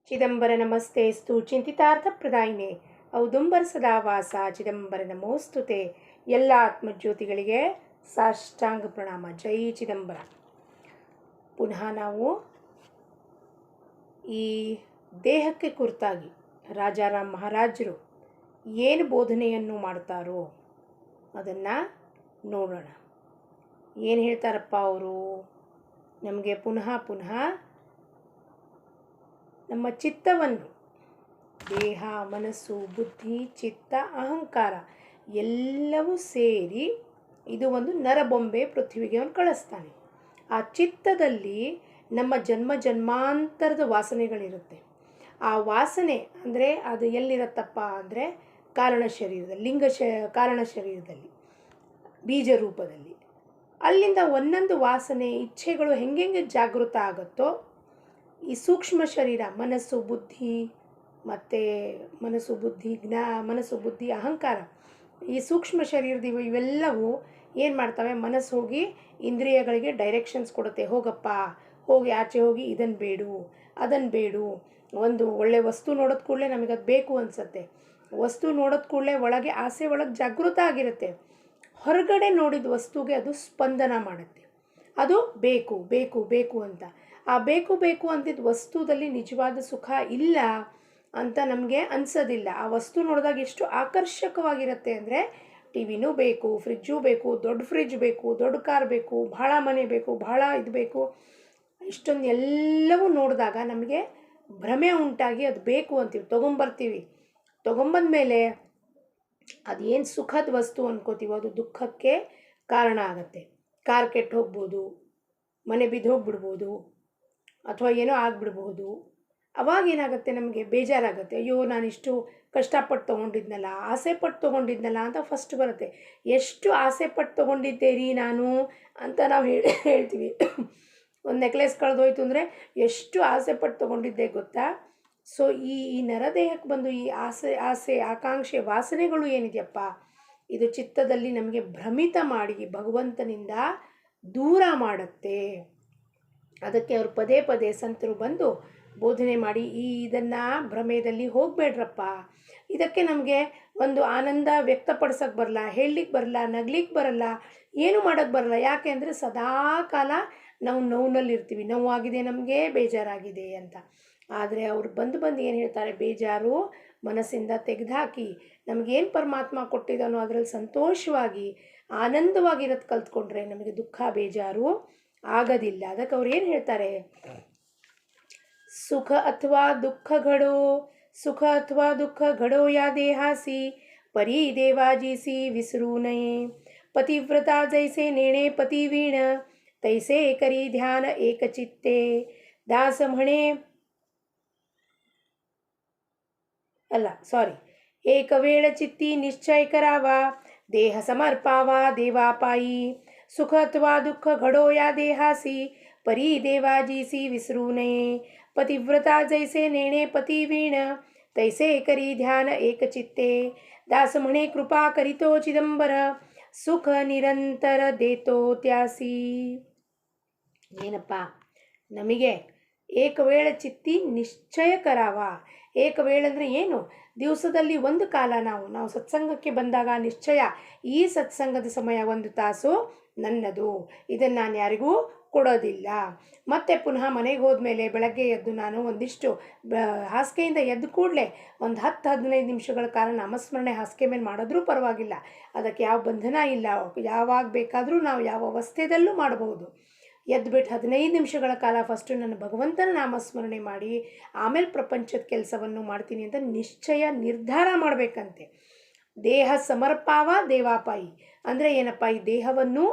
ಚಿದಂಬರ ನಮಸ್ತೆಸ್ತು ಚಿಂತಿತಾರ್ಥಪ್ರದಾಯಿನೇ ಔದುಂಬರ ಸದಾವಾಸ ಚಿದಂಬರ ನಮೋಸ್ತುತೆ. ಎಲ್ಲ ಆತ್ಮಜ್ಯೋತಿಗಳಿಗೆ ಸಾಷ್ಟಾಂಗ ಪ್ರಣಾಮ. ಜೈ ಚಿದಂಬರ. ಪುನಃ ನಾವು ಈ ದೇಹಕ್ಕೆ ಕುರಿತಾಗಿ ರಾಜಾರಾಮ್ ಮಹಾರಾಜರು ಏನು ಬೋಧನೆಯನ್ನು ಮಾಡ್ತಾರೋ ಅದನ್ನು ನೋಡೋಣ. ಏನು ಹೇಳ್ತಾರಪ್ಪ ಅವರು ನಮಗೆ ಪುನಃ ನಮ್ಮ ಚಿತ್ತವನ್ನು, ದೇಹ, ಮನಸ್ಸು, ಬುದ್ಧಿ, ಚಿತ್ತ, ಅಹಂಕಾರ ಎಲ್ಲವೂ ಸೇರಿ ಇದು ಒಂದು ನರಬೊಂಬೆ ಪೃಥ್ವಿಗೆ ಅವನು ಕಳಿಸ್ತಾನೆ. ಆ ಚಿತ್ತದಲ್ಲಿ ನಮ್ಮ ಜನ್ಮ ಜನ್ಮಾಂತರದ ವಾಸನೆಗಳಿರುತ್ತೆ. ಆ ವಾಸನೆ ಅಂದರೆ ಅದು ಎಲ್ಲಿರುತ್ತಪ್ಪ ಅಂದರೆ ಕಾರಣ ಶರೀರದಲ್ಲಿ, ಕಾರಣ ಶರೀರದಲ್ಲಿ, ಬೀಜ ರೂಪದಲ್ಲಿ. ಅಲ್ಲಿಂದ ಒಂದೊಂದು ವಾಸನೆ ಇಚ್ಛೆಗಳು ಹೆಂಗೆ ಜಾಗೃತ ಆಗುತ್ತೋ ಈ ಸೂಕ್ಷ್ಮ ಶರೀರ ಮನಸ್ಸು ಬುದ್ಧಿ ಅಹಂಕಾರ, ಈ ಸೂಕ್ಷ್ಮ ಶರೀರದ ಇವೆಲ್ಲವೂ ಏನು ಮಾಡ್ತವೆ, ಮನಸ್ಸು ಹೋಗಿ ಇಂದ್ರಿಯಗಳಿಗೆ ಡೈರೆಕ್ಷನ್ಸ್ ಕೊಡುತ್ತೆ. ಹೋಗಪ್ಪ, ಹೋಗಿ ಆಚೆ ಹೋಗಿ ಇದನ್ನು ಬೇಡು. ಒಂದು ಒಳ್ಳೆ ವಸ್ತು ನೋಡೋದು ಕೂಡಲೇ ನಮಗೆ ಅದು ಬೇಕು ಅನಿಸುತ್ತೆ. ವಸ್ತು ನೋಡೋದು ಕೂಡಲೇ ಒಳಗೆ ಆಸೆ ಒಳಗೆ ಜಾಗೃತ ಆಗಿರುತ್ತೆ. ಹೊರಗಡೆ ನೋಡಿದ ವಸ್ತುಗೆ ಅದು ಸ್ಪಂದನ ಮಾಡುತ್ತೆ. ಅದು ಬೇಕು ಅಂತ. ಆ ಬೇಕು ಅಂತಿದ್ದ ವಸ್ತುದಲ್ಲಿ ನಿಜವಾದ ಸುಖ ಇಲ್ಲ ಅಂತ ನಮಗೆ ಅನಿಸೋದಿಲ್ಲ. ಆ ವಸ್ತು ನೋಡಿದಾಗ ಎಷ್ಟು ಆಕರ್ಷಕವಾಗಿರುತ್ತೆ ಅಂದರೆ ಟಿ ವಿನೂ ಬೇಕು, ಫ್ರಿಜ್ಜೂ ಬೇಕು, ದೊಡ್ಡ ಫ್ರಿಜ್ ಬೇಕು, ದೊಡ್ಡ ಕಾರ್ ಬೇಕು, ಭಾಳ ಮನೆ ಬೇಕು, ಭಾಳ ಇದು ಬೇಕು, ಇಷ್ಟೊಂದು ಎಲ್ಲವೂ ನೋಡಿದಾಗ ನಮಗೆ ಭ್ರಮೆ ಉಂಟಾಗಿ ಅದು ಬೇಕು ಅಂತೀವಿ, ತೊಗೊಂಬಂದ್ಮೇಲೆ ಅದು ಏನು ಸುಖದ ವಸ್ತು ಅನ್ಕೋತೀವೋ ಅದು ದುಃಖಕ್ಕೆ ಕಾರಣ ಆಗುತ್ತೆ. ಕಾರ್ ಕೆಟ್ಟು ಹೋಗ್ಬೋದು, ಮನೆ ಬಿದ್ದು ಹೋಗ್ಬಿಡ್ಬೋದು, ಅಥವಾ ಏನೋ ಆಗಿಬಿಡ್ಬೋದು. ಅವಾಗ ಏನಾಗುತ್ತೆ, ನಮಗೆ ಬೇಜಾರಾಗುತ್ತೆ. ಅಯ್ಯೋ ನಾನಿಷ್ಟು ಕಷ್ಟಪಟ್ಟು ತೊಗೊಂಡಿದ್ನಲ್ಲ, ಆಸೆಪಟ್ಟು ತೊಗೊಂಡಿದ್ನಲ್ಲ ಅಂತ ಫಸ್ಟ್ ಬರುತ್ತೆ. ಎಷ್ಟು ಆಸೆಪಟ್ಟು ತೊಗೊಂಡಿದ್ದೆ ನಾನು ಅಂತ ನಾವು ಹೇಳ್ತೀವಿ. ಒಂದು ನೆಕ್ಲೆಸ್ ಕಳೆದೋಯ್ತು ಅಂದರೆ ಎಷ್ಟು ಆಸೆಪಟ್ಟು ತೊಗೊಂಡಿದ್ದೆ ಗೊತ್ತಾ. ಸೊ ಈ ನರದೇಹಕ್ಕೆ ಬಂದು ಈ ಆಸೆ ಆಕಾಂಕ್ಷೆ ವಾಸನೆಗಳು ಏನಿದೆಯಪ್ಪ, ಇದು ಚಿತ್ತದಲ್ಲಿ ನಮಗೆ ಭ್ರಮಿತ ಮಾಡಿ ಭಗವಂತನಿಂದ ದೂರ ಮಾಡುತ್ತೆ. ಅದಕ್ಕೆ ಅವರು ಪದೇ ಸಂತರು ಬಂದು ಬೋಧನೆ ಮಾಡಿ ಇದನ್ನು ಭ್ರಮೆಯಲ್ಲಿ ಹೋಗಬೇಡ್ರಪ್ಪ. ಇದಕ್ಕೆ ನಮಗೆ ಒಂದು ಆನಂದ ವ್ಯಕ್ತಪಡಿಸೋಕ್ಕೆ ಬರಲ್ಲ, ಹೇಳಲಿಕ್ಕೆ ಬರಲ್ಲ, ನಗ್ಲಿಕ್ಕೆ ಬರಲ್ಲ, ಏನು ಮಾಡೋಕ್ಕೆ ಬರಲ್ಲ. ಯಾಕೆ ಅಂದರೆ ಸದಾ ಕಾಲ ನಾವು ನೋವಿನಲ್ಲಿರ್ತೀವಿ, ನೋವಾಗಿದೆ, ನಮಗೆ ಬೇಜಾರಾಗಿದೆ ಅಂತ. ಆದರೆ ಅವರು ಬಂದು ಏನು ಹೇಳ್ತಾರೆ, ಬೇಜಾರು ಮನಸ್ಸಿಂದ ತೆಗೆದುಹಾಕಿ ನಮಗೇನು ಪರಮಾತ್ಮ ಕೊಟ್ಟಿದ್ದಾನೋ ಅದರಲ್ಲಿ ಸಂತೋಷವಾಗಿ ಆನಂದವಾಗಿರೋದು ಕಲ್ತ್ಕೊಂಡ್ರೆ ನಮಗೆ ದುಃಖ ಬೇಜಾರು ಆಗೋದಿಲ್ಲ. ಅದಕ್ಕೆ ಅವ್ರು ಏನು ಹೇಳ್ತಾರೆ, ಸುಖ ಅಥವಾ ದುಃಖ ಘಡೋ ಯಾ ದೇಹಾಸಿ ಪರಿ ದೇವಾಜಿಸಿ ವಿಸರು ನಯೇ ಪತಿವ್ರತ ಜೈಸೆ ನೇಣೆ ಪತಿ ವೀಣ ತೈಸೆ ಕರಿ ಧ್ಯಾನ ಏಕಚಿತ್ತೆ ದಾಸ म्हणे एक वेळ चित्ती निश्चय करावा देह समर्पावा देवापायी सुख अथवा दुःख घडो या देहासी परी देवाजीसी विसरू नये पतिव्रता जैसे नेणे पती वीण तैसे करी ध्यान एकचित्ते दास म्हणे कृपा करीतो चिदंबर सुख निರಂತರ देतो त्यासी. ಏನಪ್ಪ ನಮಗೆ ಏಕವೇಳ ಚಿತ್ತಿ ನಿಶ್ಚಯ ಕರಾವ. ಏಕವೇಳ ಅಂದರೆ ಏನು, ದಿವಸದಲ್ಲಿ ಒಂದು ಕಾಲ ನಾವು ಸತ್ಸಂಗಕ್ಕೆ ಬಂದಾಗ ನಿಶ್ಚಯ, ಈ ಸತ್ಸಂಗದ ಸಮಯ 1 ತಾಸು ನನ್ನದು, ಇದನ್ನು ನಾನು ಯಾರಿಗೂ ಕೊಡೋದಿಲ್ಲ. ಮತ್ತು ಪುನಃ ಮನೆಗೆ ಹೋದ್ಮೇಲೆ ಬೆಳಗ್ಗೆ ಎದ್ದು ನಾನು ಒಂದಿಷ್ಟು ಹಾಸಿಗೆಯಿಂದ ಎದ್ದು ಕೂಡಲೇ ಒಂದು 10-15 ನಿಮಿಷಗಳ ಕಾಲ ನಾಮಸ್ಮರಣೆ ಹಾಸಿಗೆ ಮೇಲೆ ಮಾಡಿದ್ರೂ ಪರವಾಗಿಲ್ಲ. ಅದಕ್ಕೆ ಯಾವ ಬಂಧನ ಇಲ್ಲ, ಯಾವಾಗ ಬೇಕಾದರೂ ನಾವು ಯಾವ ಅವಸ್ಥೆಯಲ್ಲೂ ಮಾಡಬಹುದು. ಎದ್ದುಬಿಟ್ಟು 15 ನಿಮಿಷಗಳ ಕಾಲ ಫಸ್ಟು ನನ್ನ ಭಗವಂತನ ನಾಮಸ್ಮರಣೆ ಮಾಡಿ ಆಮೇಲೆ ಪ್ರಪಂಚದ ಕೆಲಸವನ್ನು ಮಾಡ್ತೀನಿ ಅಂತ ನಿರ್ಧಾರ ಮಾಡಬೇಕಂತೆ. ದೇಹ ಸಮರ್ಪಾವ ದೇವಾಪಾಯಿ ಅಂದರೆ ಏನಪ್ಪ, ಈ ದೇಹವನ್ನು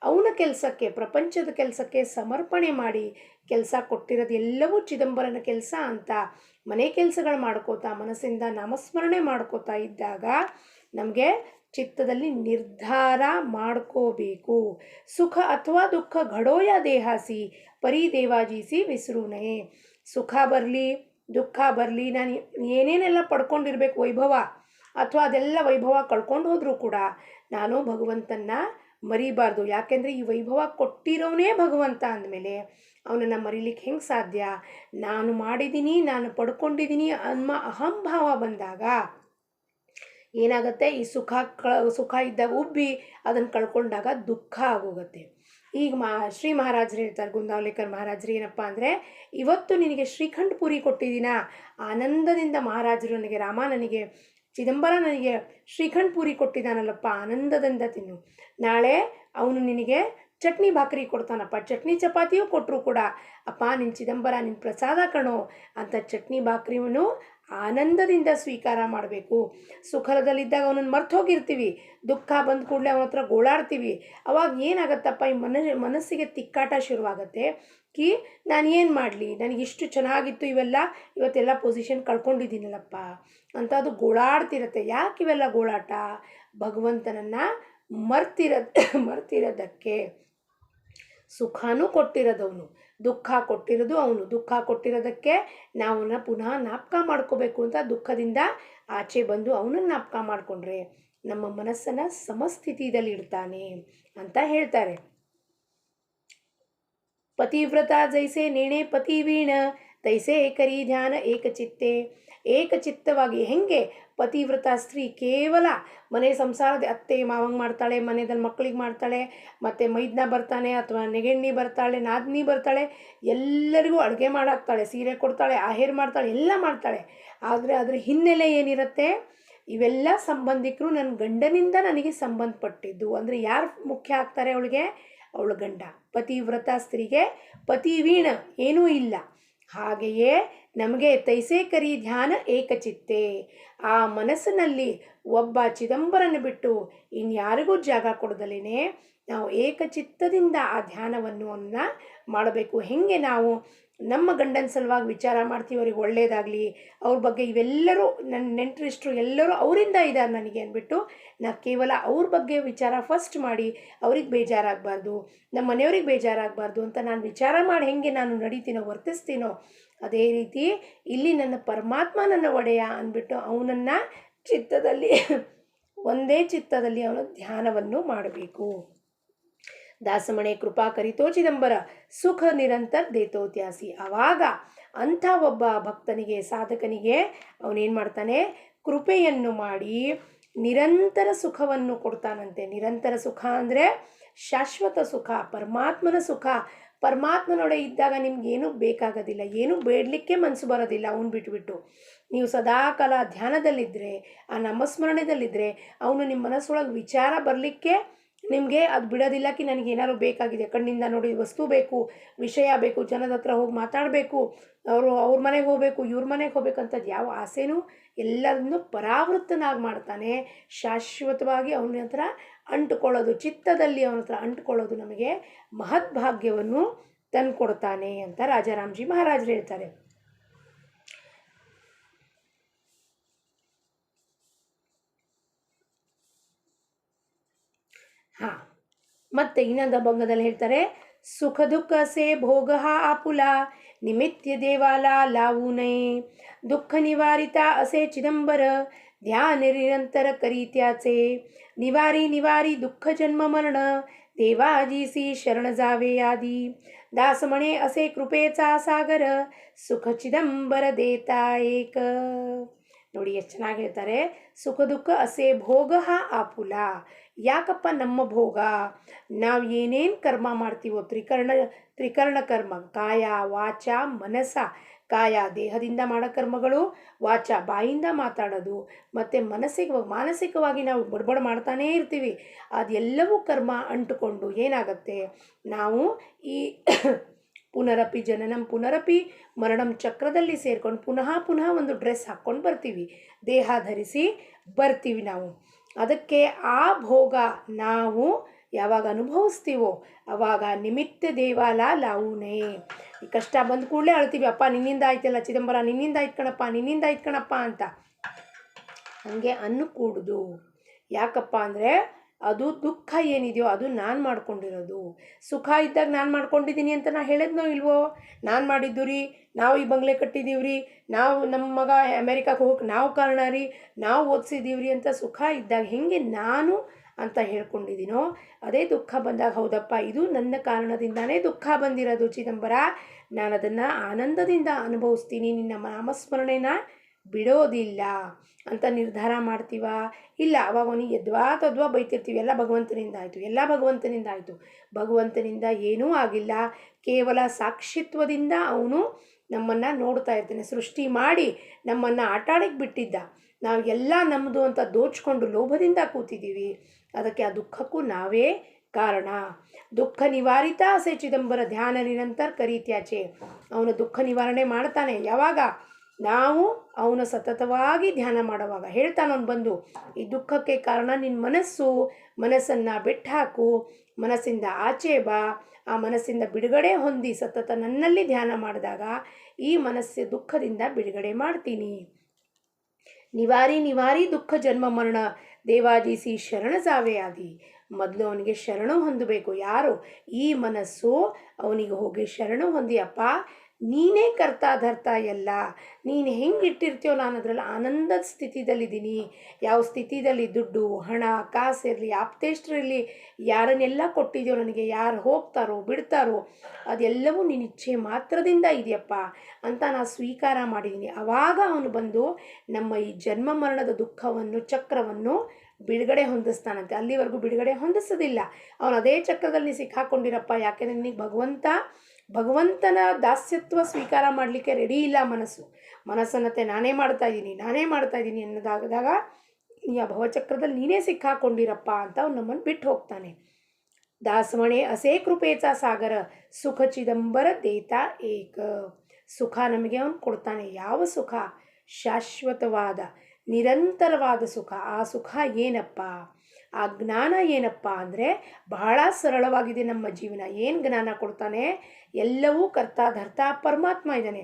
ಅವನ ಕೆಲಸಕ್ಕೆ, ಪ್ರಪಂಚದ ಕೆಲಸಕ್ಕೆ ಸಮರ್ಪಣೆ ಮಾಡಿ ಕೆಲಸ ಕೊಟ್ಟಿರೋದು ಎಲ್ಲವೂ ಚಿದಂಬರನ ಕೆಲಸ ಅಂತ ಮನೆ ಕೆಲಸಗಳು ಮಾಡ್ಕೋತಾ ಮನಸ್ಸಿಂದ ನಾಮಸ್ಮರಣೆ ಮಾಡ್ಕೋತಾ ಇದ್ದಾಗ ನಮಗೆ ಚಿತ್ತದಲ್ಲಿ ನಿರ್ಧಾರ ಮಾಡ್ಕೋಬೇಕು. ಸುಖ ಅಥವಾ ದುಃಖ ಘಡೋಯ ದೇಹಾಸಿ ಪರಿ ದೇವಾಜೀಸಿ ವಿಸರು ನಯೇ. ಸುಖ ಬರಲಿ ದುಃಖ ಬರಲಿ, ನಾನು ಏನೇನೆಲ್ಲ ಪಡ್ಕೊಂಡಿರ್ಬೇಕು ವೈಭವ, ಅಥವಾ ಅದೆಲ್ಲ ವೈಭವ ಕಳ್ಕೊಂಡು ಹೋದರೂ ಕೂಡ ನಾನು ಭಗವಂತನ ಮರಿಬಾರ್ದು. ಯಾಕೆಂದರೆ ಈ ವೈಭವ ಕೊಟ್ಟಿರೋನೇ ಭಗವಂತ ಅಂದಮೇಲೆ ಅವನನ್ನು ಮರಿಲಿಕ್ಕೆ ಹೆಂಗೆ ಸಾಧ್ಯ? ನಾನು ಮಾಡಿದ್ದೀನಿ, ನಾನು ಪಡ್ಕೊಂಡಿದ್ದೀನಿ ಅನ್ನೋ ಅಹಂಭಾವ ಬಂದಾಗ ಏನಾಗುತ್ತೆ, ಈ ಸುಖ ಇದ್ದಾಗ ಉಬ್ಬಿ ಅದನ್ನು ಕಳ್ಕೊಂಡಾಗ ದುಃಖ ಆಗೋಗುತ್ತೆ. ಈಗ ಶ್ರೀ ಮಹಾರಾಜರು ಹೇಳ್ತಾರೆ, ಗುಂದಾವಲೇಕರ್ ಮಹಾರಾಜರು ಏನಪ್ಪ ಅಂದರೆ, ಇವತ್ತು ನಿನಗೆ ಶ್ರೀಖಂಡ್ ಪುರಿ ಕೊಟ್ಟಿದ್ದೀನ, ಆನಂದದಿಂದ ಮಹಾರಾಜರು ನನಗೆ, ರಾಮ ನನಗೆ, ಚಿದಂಬರ ನನಗೆ ಶ್ರೀಖಂಡ್ ಪೂರಿ ಕೊಟ್ಟಿದ್ದಾನಲ್ಲಪ್ಪ, ಆನಂದದಿಂದ ತಿನ್ನು. ನಾಳೆ ಅವನು ನಿನಗೆ ಚಟ್ನಿ ಭಾಕರಿ ಕೊಡ್ತಾನಪ್ಪ, ಚಟ್ನಿ ಚಪಾತಿಯೂ ಕೊಟ್ಟರು ಕೂಡ, ಅಪ್ಪ ನಿನ್ನ ಚಿದಂಬರ ನಿನ್ನ ಪ್ರಸಾದ ಕಣೋ ಅಂತ ಚಟ್ನಿ ಭಾಕರಿಯನ್ನು ಆನಂದದಿಂದ ಸ್ವೀಕಾರ ಮಾಡಬೇಕು. ಸುಖದಲ್ಲಿದ್ದಾಗ ಅವನನ್ನು ಮರ್ತು ಹೋಗಿರ್ತೀವಿ, ದುಃಖ ಬಂದ ಕೂಡಲೇ ಅವನ ಹತ್ರ ಗೋಳಾಡ್ತೀವಿ. ಅವಾಗ ಏನಾಗತ್ತಪ್ಪ, ಈ ಮನಸ್ಸಿಗೆ ತಿಕ್ಕಾಟ ಶುರುವಾಗತ್ತೆ. ನಾನು ಏನು ಮಾಡಲಿ, ನನಗಿಷ್ಟು ಚೆನ್ನಾಗಿತ್ತು ಇವೆಲ್ಲ, ಇವತ್ತೆಲ್ಲ ಪೊಸಿಷನ್ ಕಳ್ಕೊಂಡಿದ್ದೀನಲ್ಲಪ್ಪ ಅಂತ ಅದು ಗೋಳಾಡ್ತಿರತ್ತೆ. ಯಾಕೆ ಇವೆಲ್ಲ ಗೋಳಾಟ? ಭಗವಂತನನ್ನು ಮರ್ತಿರೋದಕ್ಕೆ. ಸುಖನೂ ಕೊಟ್ಟಿರೋದವನು, ದುಃಖ ಕೊಟ್ಟಿರೋದು ಅವನು. ದುಃಖ ಕೊಟ್ಟಿರೋದಕ್ಕೆ ನಾವನ್ನ ಪುನಃ ಜ್ಞಾಪಕ ಮಾಡ್ಕೋಬೇಕು ಅಂತ ದುಃಖದಿಂದ ಆಚೆ ಬಂದು ಅವನನ್ನು ಜ್ಞಾಪಕ ಮಾಡಿಕೊಂಡ್ರೆ ನಮ್ಮ ಮನಸ್ಸನ್ನು ಸಮಸ್ಥಿತಿಯಲ್ಲಿ ಇಡ್ತಾನೆ ಅಂತ ಹೇಳ್ತಾರೆ. ಪತಿವ್ರತ ಜೈಸೆ ನೇಣೆ ಪತಿ ವೀಣ ತೈಸೆ ಕರಿ ಧ್ಯಾನ ಏಕಚಿತ್ತೆ. ಏಕಚಿತ್ತವಾಗಿ ಹೆಂಗೆ ಪತಿವ್ರತ ಸ್ತ್ರೀ ಕೇವಲ ಮನೆ ಸಂಸಾರದ ಅತ್ತೆ ಮಾವಂಗೆ ಮಾಡ್ತಾಳೆ, ಮನೆಯಲ್ಲಿ ಮಕ್ಕಳಿಗೆ ಮಾಡ್ತಾಳೆ, ಮತ್ತು ಮೈದ್ನ ಬರ್ತಾನೆ ಅಥವಾ ನೆಗೆಣ್ಣಿ ಬರ್ತಾಳೆ, ನಾದಿನಿ ಬರ್ತಾಳೆ, ಎಲ್ಲರಿಗೂ ಅಡುಗೆ ಮಾಡಾಕ್ತಾಳೆ, ಸೀರೆ ಕೊಡ್ತಾಳೆ, ಆಹೇರ್ ಮಾಡ್ತಾಳೆ, ಎಲ್ಲ ಮಾಡ್ತಾಳೆ. ಆದರೆ ಅದರ ಹಿನ್ನೆಲೆ ಏನಿರುತ್ತೆ? ಇವೆಲ್ಲ ಸಂಬಂಧಿಕರು ನನ್ನ ಗಂಡನಿಂದ ನನಗೆ ಸಂಬಂಧಪಟ್ಟಿದ್ದು. ಅಂದರೆ ಯಾರು ಮುಖ್ಯ ಆಗ್ತಾರೆ ಅವಳಿಗೆ? ಅವಳ ಗಂಡ. ಪತಿವ್ರತ ಸ್ತ್ರೀಗೆ ಪತಿವೀಣ ಏನೂ ಇಲ್ಲ. ಹಾಗೆಯೇ ನಮಗೆ ತೈಸೆ ಕರಿ ಧ್ಯಾನ ಏಕಚಿತ್ತೆ. ಆ ಮನಸ್ಸಿನಲ್ಲಿ ಒಬ್ಬ ಚಿದಂಬರನ ಬಿಟ್ಟು ಇನ್ಯಾರಿಗೂ ಜಾಗ ಕೊಡದಲೇ ನಾವು ಏಕಚಿತ್ತದಿಂದ ಆ ಧ್ಯಾನವನ್ನು ಮಾಡಬೇಕು. ಹೆಂಗೆ ನಾವು ನಮ್ಮ ಗಂಡನ ಸಲುವಾಗಿ ವಿಚಾರ ಮಾಡ್ತೀವಿ, ಅವ್ರಿಗೆ ಒಳ್ಳೆಯದಾಗಲಿ, ಅವ್ರ ಬಗ್ಗೆ ಇವೆಲ್ಲರೂ ನನ್ನ ನೆಂಟರಿಷ್ಟರು ಎಲ್ಲರೂ ಅವರಿಂದ ಇದ್ದಾರೆ ನನಗೆ ಅಂದ್ಬಿಟ್ಟು ನಾ ಕೇವಲ ಅವ್ರ ಬಗ್ಗೆ ವಿಚಾರ ಫಸ್ಟ್ ಮಾಡಿ ಅವ್ರಿಗೆ ಬೇಜಾರಾಗಬಾರ್ದು, ನಮ್ಮ ಮನೆಯವ್ರಿಗೆ ಬೇಜಾರಾಗಬಾರ್ದು ಅಂತ ನಾನು ವಿಚಾರ ಮಾಡಿ ಹೆಂಗೆ ನಾನು ನಡೀತೀನೋ, ವರ್ತಿಸ್ತೀನೋ, ಅದೇ ರೀತಿ ಇಲ್ಲಿ ನನ್ನ ಪರಮಾತ್ಮ ನನ್ನ ಒಡೆಯ ಅಂದ್ಬಿಟ್ಟು ಅವನನ್ನು ಚಿತ್ತದಲ್ಲಿ ಒಂದೇ ಚಿತ್ತದಲ್ಲಿ ಅವನ ಧ್ಯಾನವನ್ನು ಮಾಡಬೇಕು. ದಾಸಮಣೆ ಕೃಪಾ ಕರಿತೋ ಚಿದಂಬರ ಸುಖ ನಿರಂತರ ದೇತೋತ್ಯಾಸಿ. ಆವಾಗ ಅಂಥ ಒಬ್ಬ ಭಕ್ತನಿಗೆ, ಸಾಧಕನಿಗೆ ಅವನೇನು ಮಾಡ್ತಾನೆ? ಕೃಪೆಯನ್ನು ಮಾಡಿ ನಿರಂತರ ಸುಖವನ್ನು ಕೊಡ್ತಾನಂತೆ. ನಿರಂತರ ಸುಖ ಅಂದರೆ ಶಾಶ್ವತ ಸುಖ, ಪರಮಾತ್ಮನ ಸುಖ. ಪರಮಾತ್ಮನೊಡೆ ಇದ್ದಾಗ ನಿಮ್ಗೇನು ಬೇಕಾಗೋದಿಲ್ಲ, ಏನೂ ಬೇಡಲಿಕ್ಕೆ ಮನಸ್ಸು ಬರೋದಿಲ್ಲ. ಅವನು ಬಿಟ್ಬಿಟ್ಟು ನೀವು ಸದಾಕಾಲ ಧ್ಯಾನದಲ್ಲಿದ್ದರೆ, ಆ ನಾಮಸ್ಮರಣೆದಲ್ಲಿದ್ದರೆ ಅವನು ನಿಮ್ಮ ಮನಸ್ಸೊಳಗೆ ವಿಚಾರ ಬರಲಿಕ್ಕೆ ನಿಮಗೆ ಅದು ಬಿಡೋದಿಲ್ಲ. ನನಗೇನಾದ್ರು ಬೇಕಾಗಿದೆ, ಕಣ್ಣಿಂದ ನೋಡಿ ವಸ್ತು ಬೇಕು, ವಿಷಯ ಬೇಕು, ಜನದ ಹತ್ರ ಹೋಗಿ ಮಾತಾಡಬೇಕು, ಅವ್ರ ಮನೆಗೆ ಹೋಗಬೇಕು, ಇವ್ರ ಮನೆಗೆ ಹೋಗ್ಬೇಕಂತದ್ದು ಯಾವ ಆಸೆನೂ ಎಲ್ಲರನ್ನೂ ಪರಾವೃತ್ತನಾಗಿ ಮಾಡ್ತಾನೆ. ಶಾಶ್ವತವಾಗಿ ಅವನ ಹತ್ರ ಅಂಟುಕೊಳ್ಳೋದು, ಚಿತ್ತದಲ್ಲಿ ಅವನ ಹತ್ರ ಅಂಟುಕೊಳ್ಳೋದು ನಮಗೆ ಮಹದ್ಭಾಗ್ಯವನ್ನು ತಂದುಕೊಡ್ತಾನೆ ಅಂತ ರಾಜಾರಾಮ್ಜಿ ಮಹಾರಾಜರು ಹೇಳ್ತಾರೆ. ಮತ್ತೆ ಇನ್ನೊಂದು ಭಂಗದಲ್ಲಿ ಹೇಳ್ತಾರೆ, ಸುಖ ದುಃಖ ಸೇ ಭೋಗ ಆಪುಲ ನಿಮಿತ್ಯ ದೇವಾಲ ಲಾವುನೈ ದುಃಖ ನಿವಾರಿತ ಅಸೆ ಚಿದಂಬರ ಧ್ಯಾನ ನಿರಂತರ ಕರೀತ್ಯಾಚೆ ನಿವಾರಿ ನಿವಾರಿ ದುಃಖ ಜನ್ಮ ಮರಣ ದೇವಾಜೀಸಿ ಶರಣ ಜಾವೆ ಆದಿ ದಾಸಮಣೆ ಅಸೆ ಕೃಪೇಚಾ ಸಾಗರ ಸುಖ ಚಿದಂಬರ ದೇತಾ ಏಕ. ನೋಡಿ ಎಷ್ಟು ಚೆನ್ನಾಗಿ ಹೇಳ್ತಾರೆ. ಸುಖ ದುಃಖ ಅಸೆ ಭೋಗ ಆಪುಲ. ಯಾಕಪ್ಪ ನಮ್ಮ ಭೋಗ? ನಾವು ಏನೇನು ಕರ್ಮ ಮಾಡ್ತೀವೋ, ತ್ರಿಕರಣ ಕರ್ಮ, ಕಾಯ ವಾಚ ಮನಸ. ಕಾಯ ದೇಹದಿಂದ ಮಾಡೋ ಕರ್ಮಗಳು, ವಾಚ ಬಾಯಿಂದ ಮಾತಾಡೋದು, ಮತ್ತು ಮಾನಸಿಕವಾಗಿ ನಾವು ಬಡಬಡ ಮಾಡ್ತಾನೇ ಇರ್ತೀವಿ. ಅದೆಲ್ಲವೂ ಕರ್ಮ ಅಂಟುಕೊಂಡು ಏನಾಗುತ್ತೆ, ನಾವು ಈ ಪುನರಪಿ ಜನನಂ ಪುನರಪಿ ಮರಣಂ ಚಕ್ರದಲ್ಲಿ ಸೇರ್ಕೊಂಡು ಪುನಃ ಒಂದು ಡ್ರೆಸ್ ಹಾಕ್ಕೊಂಡು ಬರ್ತೀವಿ, ದೇಹ ಧರಿಸಿ ಬರ್ತೀವಿ ನಾವು. ಅದಕ್ಕೆ ಆ ಭೋಗ ನಾವು ಯಾವಾಗ ಅನುಭವಿಸ್ತೀವೋ ಆವಾಗ ನಿಮಿತ್ತ ದೇವಾಲ ಲಾವುನೇ. ಈ ಕಷ್ಟ ಬಂದ ಕೂಡಲೇ ಅಳ್ತೀವಿ, ಅಪ್ಪ ನಿನ್ನಿಂದ ಆಯ್ತಲ್ಲ ಚಿದಂಬರ, ನಿನ್ನಿಂದ ಆಯ್ತು ಕಣಪ್ಪ, ನಿನ್ನಿಂದ ಆಯ್ತು ಕಣಪ್ಪ ಅಂತ. ಹಾಗೆ ಅನ್ನಕೂಡ್ದು. ಯಾಕಪ್ಪ ಅಂದರೆ ಅದು ದುಃಖ ಏನಿದೆಯೋ ಅದು ನಾನು ಮಾಡ್ಕೊಂಡಿರೋದು. ಸುಖ ಇದ್ದಾಗ ನಾನು ಮಾಡ್ಕೊಂಡಿದ್ದೀನಿ ಅಂತ ನಾ ಹೇಳಿದ್ನೋ ಇಲ್ವೋ? ನಾನು ಮಾಡಿದ್ದು ರೀ, ನಾವು ಈ ಬಂಗ್ಲೆ ಕಟ್ಟಿದ್ದೀವಿ ರೀ, ನಾವು ನಮ್ಮ ಮಗ ಅಮೇರಿಕಕ್ಕೆ ಹೋಗಕ್ಕೆ ನಾವು ಕಾರಣ ರೀ, ನಾವು ಓದಿಸಿದ್ದೀವಿ ರೀ ಅಂತ ಸುಖ ಇದ್ದಾಗ ಹೆಂಗೆ ನಾನು ಅಂತ ಹೇಳ್ಕೊಂಡಿದ್ದೀನೋ ಅದೇ ದುಃಖ ಬಂದಾಗ ಹೌದಪ್ಪ ಇದು ನನ್ನ ಕಾರಣದಿಂದಾನೇ ದುಃಖ ಬಂದಿರೋದು ಚಿದಂಬರ, ನಾನು ಅದನ್ನು ಆನಂದದಿಂದ ಅನುಭವಿಸ್ತೀನಿ, ನಿನ್ನ ನಾಮಸ್ಮರಣೆನ ಬಿಡೋದಿಲ್ಲ ಅಂತ ನಿರ್ಧಾರ ಮಾಡ್ತೀವ. ಇಲ್ಲ ಅವಾಗ ಅವನಿಗೆ ಯದ್ವಾ ತದ್ವಾ ಬೈತಿರ್ತೀವಿ, ಎಲ್ಲ ಭಗವಂತನಿಂದ ಆಯಿತು, ಎಲ್ಲ ಭಗವಂತನಿಂದ ಆಯಿತು. ಭಗವಂತನಿಂದ ಏನೂ ಆಗಿಲ್ಲ, ಕೇವಲ ಸಾಕ್ಷಿತ್ವದಿಂದ ಅವನು ನಮ್ಮನ್ನು ನೋಡ್ತಾ ಇರ್ತಾನೆ. ಸೃಷ್ಟಿ ಮಾಡಿ ನಮ್ಮನ್ನು ಆಟಾಡಕ್ಕೆ ಬಿಟ್ಟಿದ್ದ, ನಾವು ಎಲ್ಲ ನಮ್ಮದು ಅಂತ ದೋಚ್ಕೊಂಡು ಲೋಭದಿಂದ ಕೂತಿದ್ದೀವಿ. ಅದಕ್ಕೆ ಆ ದುಃಖಕ್ಕೂ ನಾವೇ ಕಾರಣ. ದುಃಖ ನಿವಾರಿತ ಸೆ ಚಿದಂಬರ ಧ್ಯಾನ ನಿರಂತರ ಕರೀತ್ಯಾಚೆ. ಅವನು ದುಃಖ ನಿವಾರಣೆ ಮಾಡ್ತಾನೆ ಯಾವಾಗ? ನಾವು ಅವನ ಸತತವಾಗಿ ಧ್ಯಾನ ಮಾಡುವಾಗ. ಹೇಳ್ತಾನವನು ಬಂದು, ಈ ದುಃಖಕ್ಕೆ ಕಾರಣ ನಿನ್ನ ಮನಸ್ಸನ್ನು ಬಿಟ್ಟು ಹಾಕು, ಮನಸ್ಸಿಂದ ಆಚೆ ಬಾ, ಆ ಮನಸ್ಸಿಂದ ಬಿಡುಗಡೆ ಹೊಂದಿ ಸತತ ನನ್ನಲ್ಲಿ ಧ್ಯಾನ ಮಾಡಿದಾಗ ಈ ಮನಸ್ಸು ದುಃಖದಿಂದ ಬಿಡುಗಡೆ ಮಾಡ್ತೀನಿ. ನಿವಾರಿ ದುಃಖ ಜನ್ಮ ಮರಣ ದೇವಾಜೀಸಿ ಶರಣ ಸಾವೇ ಆದಿ. ಮೊದಲು ಅವನಿಗೆ ಶರಣು ಹೊಂದಬೇಕು. ಯಾರು? ಈ ಮನಸ್ಸು ಅವನಿಗೆ ಹೋಗಿ ಶರಣು ಹೊಂದಿ, ಅಪ್ಪ ನೀನೇ ಕರ್ತಾ ಧರ್ತಾ ಎಲ್ಲ, ನೀನು ಹೆಂಗೆ ಇಟ್ಟಿರ್ತೀಯೋ ನಾನು ಅದರಲ್ಲಿ ಆನಂದದ ಸ್ಥಿತಿದಲ್ಲಿದ್ದೀನಿ. ಯಾವ ಸ್ಥಿತಿದಲ್ಲಿ ದುಡ್ಡು ಹಣ ಕಾಸಿರಲಿ ಆಪ್ತೇಷ್ಟರಿರಲಿ ಯಾರನ್ನೆಲ್ಲ ಕೊಟ್ಟಿದೆಯೋ ನನಗೆ, ಯಾರು ಹೋಗ್ತಾರೋ ಬಿಡ್ತಾರೋ ಅದೆಲ್ಲವೂ ನಿನ್ನ ಇಚ್ಛೆ ಮಾತ್ರದಿಂದ ಇದೆಯಪ್ಪ ಅಂತ ನಾನು ಸ್ವೀಕಾರ ಮಾಡಿದ್ದೀನಿ. ಆವಾಗ ಅವನು ಬಂದು ನಮ್ಮ ಈ ಜನ್ಮ ಮರಣದ ದುಃಖವನ್ನು ಚಕ್ರವನ್ನು ಬಿಡುಗಡೆ ಹೊಂದಿಸ್ತಾನಂತೆ. ಅಲ್ಲಿವರೆಗೂ ಬಿಡುಗಡೆ ಹೊಂದಿಸೋದಿಲ್ಲ. ಅವನು ಅದೇ ಚಕ್ರದಲ್ಲಿ ಸಿಕ್ಕಾಕೊಂಡಿರಪ್ಪ. ಯಾಕೆಂದರೆ ನಿನಗೆ ಭಗವಂತನ ದಾಸ್ಯತ್ವ ಸ್ವೀಕಾರ ಮಾಡಲಿಕ್ಕೆ ರೆಡಿ ಇಲ್ಲ ಮನಸ್ಸನ್ನತ್ತೆ ನಾನೇ ಮಾಡ್ತಾ ಇದ್ದೀನಿ ಅನ್ನೋದಾಗದಾಗ ಈ ಭವಚಕ್ರದಲ್ಲಿ ನೀನೇ ಸಿಕ್ಕಾಕೊಂಡಿರಪ್ಪ ಅಂತ ಅವ್ನು ನಮ್ಮನ್ನು ಬಿಟ್ಟು ಹೋಗ್ತಾನೆ. ದಾಸವಣೆ ಅಸೇ ಕೃಪೇಚ ಸಾಗರ ಸುಖ ಚಿದಂಬರ ದೇತ ಏಕ. ಸುಖ ನಮಗೆ ಅವನು ಕೊಡ್ತಾನೆ. ಯಾವ ಸುಖ? ಶಾಶ್ವತವಾದ ನಿರಂತರವಾದ ಸುಖ. ಆ ಸುಖ ಏನಪ್ಪ? ಆ ಜ್ಞಾನ ಏನಪ್ಪ ಅಂದರೆ ಬಹಳ ಸರಳವಾಗಿದೆ ನಮ್ಮ ಜೀವನ. ಏನು ಜ್ಞಾನ ಕೊಡ್ತಾನೆ? ಎಲ್ಲವೂ ಕರ್ತಾ ಧರ್ತಾ ಪರಮಾತ್ಮ ಇದ್ದಾನೆ.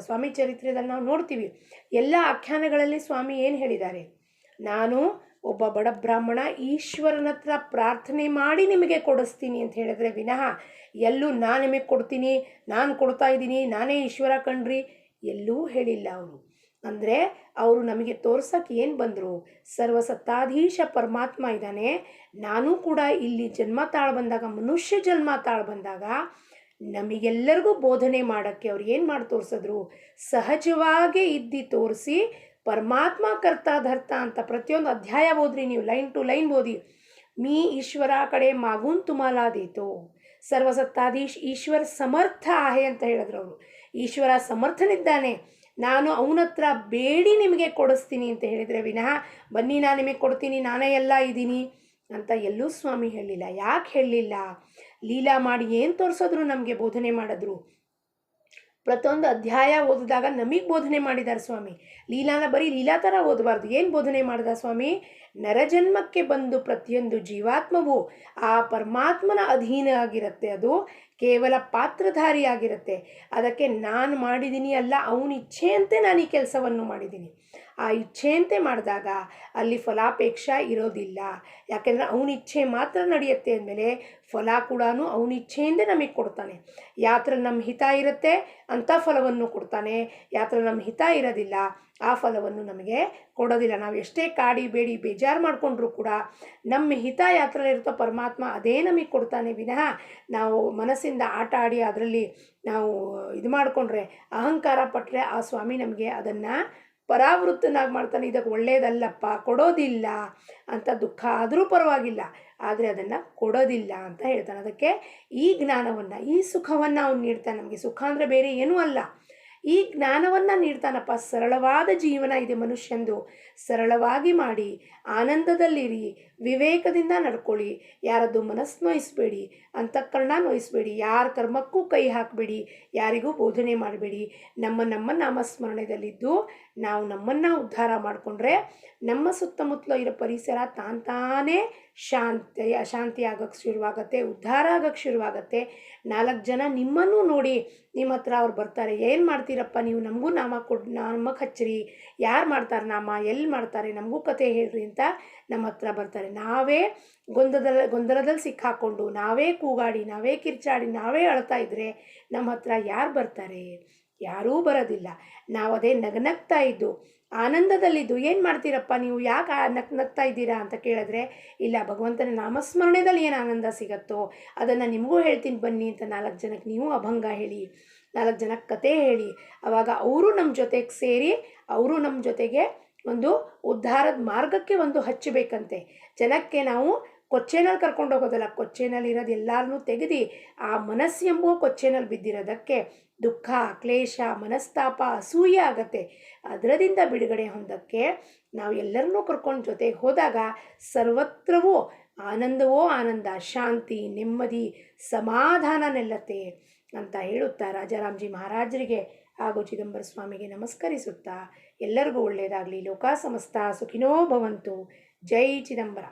ಸ್ವಾಮಿ ಚರಿತ್ರೆಯಲ್ಲಿ ನಾವು ನೋಡ್ತೀವಿ, ಎಲ್ಲ ಆಖ್ಯಾನಗಳಲ್ಲಿ ಸ್ವಾಮಿ ಏನು ಹೇಳಿದ್ದಾರೆ? ನಾನು ಒಬ್ಬ ಬಡ ಬ್ರಾಹ್ಮಣ ಈಶ್ವರನ ಹತ್ರ ಪ್ರಾರ್ಥನೆ ಮಾಡಿ ನಿಮಗೆ ಕೊಡಿಸ್ತೀನಿ ಅಂತ ಹೇಳಿದ್ರೆ ವಿನಃ ಎಲ್ಲೂ ನಾನು ನಿಮಗೆ ಕೊಡ್ತೀನಿ, ನಾನು ಕೊಡ್ತಾ ಇದ್ದೀನಿ, ನಾನೇ ಈಶ್ವರ ಕಣ್ರಿ ಎಲ್ಲೂ ಹೇಳಿಲ್ಲ ಅವರು. ಅಂದರೆ ಅವರು ನಮಗೆ ತೋರ್ಸಕ್ಕೆ ಏನು ಬಂದರು? ಸರ್ವಸತ್ತಾಧೀಶ ಪರಮಾತ್ಮ ಇದ್ದಾನೆ. ನಾನು ಕೂಡ ಇಲ್ಲಿ ಜನ್ಮ ತಾಳು ಬಂದಾಗ, ಮನುಷ್ಯ ಜನ್ಮ ತಾಳು ಬಂದಾಗ ನಮಗೆಲ್ಲರಿಗೂ ಬೋಧನೆ ಮಾಡೋಕ್ಕೆ ಅವ್ರು ಏನು ಮಾಡಿ ತೋರಿಸಿದ್ರು? ಸಹಜವಾಗಿ ಇದ್ದು ತೋರಿಸಿ ಪರಮಾತ್ಮ ಕರ್ತಾ ಧರ್ತಾ ಅಂತ ಪ್ರತಿಯೊಂದು ಅಧ್ಯಾಯ ಓದ್ರಿ ನೀವು, ಲೈನ್ ಟು ಲೈನ್ ಓದಿ. मी ईश्वरा ಕಡೆ मागून तुम्हाला देतो. ಸರ್ವಸತ್ತಾಧೀಶ್ ಈಶ್ವರ ಸಮರ್ಥ आहे ಅಂತ ಹೇಳಿದ್ರು ಅವರು. ಈಶ್ವರ ಸಮರ್ಥನಿದ್ದಾನೆ, ನಾನು ಅವನ ಹತ್ರ ಬೇಡಿ ನಿಮಗೆ ಕೊಡಿಸ್ತೀನಿ ಅಂತ ಹೇಳಿದರೆ ವಿನಃ ಬನ್ನಿ ನಾನು ನಿಮಗೆ ಕೊಡ್ತೀನಿ, ನಾನೇ ಎಲ್ಲ ಇದ್ದೀನಿ ಅಂತ ಎಲ್ಲೂ ಸ್ವಾಮಿ ಹೇಳಲಿಲ್ಲ. ಯಾಕೆ ಹೇಳಲಿಲ್ಲ? ಲೀಲಾ ಮಾಡಿ ಏನು ತೋರಿಸೋದ್ರು, ನಮಗೆ ಬೋಧನೆ ಮಾಡಿದ್ರು. ಪ್ರತಿಯೊಂದು ಅಧ್ಯಾಯ ಓದಿದಾಗ ನಮಗೆ ಬೋಧನೆ ಮಾಡಿದ್ದಾರೆ ಸ್ವಾಮಿ. ಲೀಲಾನ ಬರೀ ಲೀಲಾ ಥರ ಓದಬಾರ್ದು. ಏನು ಬೋಧನೆ ಮಾಡಿದ ಸ್ವಾಮಿ? ನರಜನ್ಮಕ್ಕೆ ಬಂದು ಪ್ರತಿಯೊಂದು ಜೀವಾತ್ಮವು ಆ ಪರಮಾತ್ಮನ ಅಧೀನ ಆಗಿರುತ್ತೆ. ಅದು ಕೇವಲ ಪಾತ್ರಧಾರಿ ಆಗಿರುತ್ತೆ. ಅದಕ್ಕೆ ನಾನು ಮಾಡಿದ್ದೀನಿ ಅಲ್ಲ, ಅವನ ಇಚ್ಛೆಯಂತೆ ನಾನು ಈ ಕೆಲಸವನ್ನು ಮಾಡಿದ್ದೀನಿ. ಆ ಇಚ್ಛೆಯಂತೆ ಮಾಡಿದಾಗ ಅಲ್ಲಿ ಫಲಾಪೇಕ್ಷ ಇರೋದಿಲ್ಲ. ಯಾಕೆಂದರೆ ಅವನ ಇಚ್ಛೆ ಮಾತ್ರ ನಡೆಯುತ್ತೆ ಅಂದಮೇಲೆ ಫಲ ಕೂಡ ಅವನ ಇಚ್ಛೆಯಿಂದ ನಮಗೆ ಕೊಡ್ತಾನೆ. ಯಾತ್ರಲ್ಲಿ ನಮ್ಮ ಹಿತ ಇರುತ್ತೆ ಅಂಥ ಫಲವನ್ನು ಕೊಡ್ತಾನೆ, ಯಾತ್ರಲ್ಲಿ ನಮ್ಮ ಹಿತ ಇರೋದಿಲ್ಲ ಆ ಫಲವನ್ನು ನಮಗೆ ಕೊಡೋದಿಲ್ಲ. ನಾವು ಎಷ್ಟೇ ಕಾಡಿ ಬೇಡಿ ಬೇಜಾರು ಮಾಡಿಕೊಂಡ್ರೂ ಕೂಡ ನಮ್ಮ ಹಿತ ಯಾತ್ರಲ್ಲಿರುತ್ತೋ ಪರಮಾತ್ಮ ಅದೇ ನಮಗೆ ಕೊಡ್ತಾನೆ ವಿನಃ ನಾವು ಮನಸ್ಸಿಂದ ಆಟ ಆಡಿ ಅದರಲ್ಲಿ ನಾವು ಇದು ಮಾಡಿಕೊಂಡ್ರೆ, ಅಹಂಕಾರ ಪಟ್ಟರೆ ಆ ಸ್ವಾಮಿ ನಮಗೆ ಅದನ್ನು ಪರಾವೃತ್ತನಾಗಿ ಮಾಡ್ತಾನೆ. ಇದಕ್ಕೆ ಒಳ್ಳೆಯದಲ್ಲಪ್ಪ, ಕೊಡೋದಿಲ್ಲ ಅಂತ ದುಃಖ ಆದರೂ ಪರವಾಗಿಲ್ಲ, ಆದರೆ ಅದನ್ನು ಕೊಡೋದಿಲ್ಲ ಅಂತ ಹೇಳ್ತಾನೆ. ಅದಕ್ಕೆ ಈ ಜ್ಞಾನವನ್ನು, ಈ ಸುಖವನ್ನು ಅವನು ನೀಡ್ತಾನೆ. ನಮಗೆ ಸುಖ ಅಂದರೆ ಬೇರೆ ಏನೂ ಅಲ್ಲ, ಈ ಜ್ಞಾನವನ್ನು ನೀಡ್ತಾನಪ್ಪ. ಸರಳವಾದ ಜೀವನ ಇದೆ ಮನುಷ್ಯಂದು, ಸರಳವಾಗಿ ಮಾಡಿ ಆನಂದದಲ್ಲಿರಿ, ವಿವೇಕದಿಂದ ನಡ್ಕೊಳ್ಳಿ, ಯಾರದ್ದು ಮನಸ್ಸು ನೋಯಿಸಬೇಡಿ, ಅಂತಃಕರಣ ನೋಯಿಸಬೇಡಿ, ಯಾರ ಕರ್ಮಕ್ಕೂ ಕೈ ಹಾಕಬೇಡಿ, ಯಾರಿಗೂ ಬೋಧನೆ ಮಾಡಬೇಡಿ. ನಮ್ಮ ನಾಮಸ್ಮರಣೆಯಲ್ಲಿದ್ದು ನಾವು ನಮ್ಮನ್ನು ಉದ್ಧಾರ ಮಾಡಿಕೊಂಡ್ರೆ ನಮ್ಮ ಸುತ್ತಮುತ್ತಲು ಇರೋ ಪರಿಸರ ತಾನೇ ಶಾಂತಿ ಆಗೋಕ್ಕೆ ಶುರುವಾಗತ್ತೆ, ಉದ್ಧಾರ ಆಗೋಕ್ಕೆ ಶುರುವಾಗತ್ತೆ. 4 ಜನ ನಿಮ್ಮನ್ನು ನೋಡಿ ನಿಮ್ಮ ಹತ್ರ ಅವ್ರು ಬರ್ತಾರೆ. ಏನು ಮಾಡ್ತೀರಪ್ಪ ನೀವು, ನಮಗೂ ನಾಮಕ್ಕೆ ಹಚ್ಚಿರಿ, ಯಾರು ಮಾಡ್ತಾರೆ ನಾಮ, ಎಲ್ಲಿ ಮಾಡ್ತಾರೆ, ನಮಗೂ ಕತೆ ಹೇಳ್ರಿ ಅಂತ ನಮ್ಮ ಹತ್ರ ಬರ್ತಾರೆ. ನಾವೇ ಗೊಂದಲದಲ್ಲಿ ಸಿಕ್ಕಾಕೊಂಡು, ನಾವೇ ಕೂಗಾಡಿ, ನಾವೇ ಕಿರ್ಚಾಡಿ, ನಾವೇ ಅಳ್ತಾ ಇದ್ದರೆ ನಮ್ಮ ಹತ್ರ ಯಾರು ಬರ್ತಾರೆ? ಯಾರೂ ಬರೋದಿಲ್ಲ. ನಾವು ಅದೇ ನಗನಗ್ತಾ ಇದ್ದು ಆನಂದದಲ್ಲಿದ್ದು ಏನು ಮಾಡ್ತೀರಪ್ಪ ನೀವು, ಯಾಕೆ ನಗ್ತಾ ಇದ್ದೀರಾ ಅಂತ ಕೇಳಿದ್ರೆ, ಇಲ್ಲ ಭಗವಂತನ ನಾಮಸ್ಮರಣೆಯಲ್ಲಿ ಏನು ಆನಂದ ಸಿಗತ್ತೋ ಅದನ್ನು ನಿಮಗೂ ಹೇಳ್ತೀನಿ ಬನ್ನಿ ಅಂತ 4 ಜನಕ್ಕೆ ನೀವು ಅಭಂಗ ಹೇಳಿ, 4 ಜನಕ್ಕೆ ಕತೆ ಹೇಳಿ, ಆವಾಗ ಅವರು ನಮ್ಮ ಜೊತೆಗೆ ಸೇರಿ ಅವರು ನಮ್ಮ ಜೊತೆಗೆ ಒಂದು ಉದ್ಧಾರದ ಮಾರ್ಗಕ್ಕೆ ಒಂದು ಹಚ್ಚಬೇಕಂತೆ. ಜನಕ್ಕೆ ನಾವು ಕೊಚ್ಚೆನಲ್ಲಿ ಕರ್ಕೊಂಡು ಹೋಗೋದಲ್ಲ, ಕೊಚ್ಚೆನಲ್ಲಿ ಇರೋದು ಎಲ್ಲರನ್ನೂ ತೆಗೆದು ಆ ಮನಸ್ಸು ಎಂಬುವ ಕೊಚ್ಚೆನಲ್ಲಿ ಬಿದ್ದಿರೋದಕ್ಕೆ ದುಃಖ, ಕ್ಲೇಶ, ಮನಸ್ತಾಪ, ಅಸೂಯೆ ಆಗತ್ತೆ. ಅದರದಿಂದ ಬಿಡುಗಡೆ ಹೊಂದಕ್ಕೆ ನಾವು ಎಲ್ಲರನ್ನೂ ಕರ್ಕೊಂಡು ಜೊತೆಗೆ ಹೋದಾಗ ಸರ್ವತ್ರವೂ ಆನಂದವೋ ಆನಂದ, ಶಾಂತಿ, ನೆಮ್ಮದಿ, ಸಮಾಧಾನ ನೆಲ್ಲತ್ತೆ ಅಂತ ಹೇಳುತ್ತಾ ರಾಜಾರಾಮ್ಜಿ ಮಹಾರಾಜರಿಗೆ ಹಾಗೂ ಚಿದಂಬರ ಸ್ವಾಮಿಗೆ ನಮಸ್ಕರಿಸುತ್ತಾ ಎಲ್ಲರಿಗೂ ಒಳ್ಳೆಯದಾಗಲಿ. ಲೋಕ ಸಮಸ್ತ ಸುಖಿನೋ ಭವಂತು. ಜೈ ಚಿದಂಬರ.